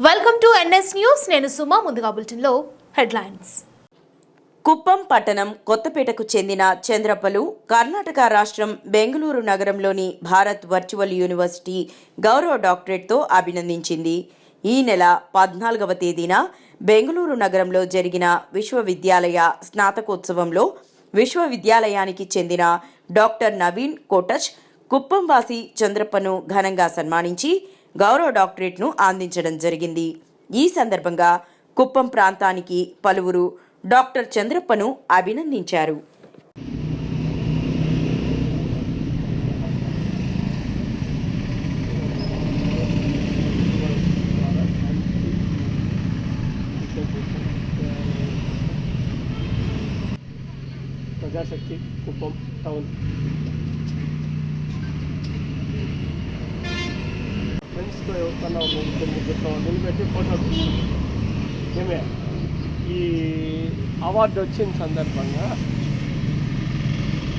Welcome to NS news. నేను సుమా. ముందుగా బులెటిన్లో హెడ్లైన్స్. కుప్పం పట్టణం కొత్తపేటకు చెందిన చంద్రప్పలు కర్ణాటక రాష్ట్రం బెంగళూరు నగరంలోని భారత్ వర్చువల్ యూనివర్సిటీ గౌరవ డాక్టరేట్తో అభినందించింది. ఈ నెల 14వ తేదీన బెంగళూరు నగరంలో జరిగిన విశ్వవిద్యాలయ స్నాతకోత్సవంలో విశ్వవిద్యాలయానికి చెందిన డాక్టర్ నవీన్ కోటచ్ కుప్పంవాసి చంద్రప్పను ఘనంగా సన్మానించి గౌరవ డాక్టరేట్ను అందించడం జరిగింది. ఈ సందర్భంగా కుప్పం ప్రాంతానికి పలువురు డాక్టర్ చంద్రప్పను అభినందించారు. ప్రజాశక్తి కుప్పం టౌన్ ఫ్రెండ్స్తో ఎవరికన్నా ముగ్గురితో నిలబెట్టి ఫోటో మేమే ఈ అవార్డు వచ్చిన సందర్భంగా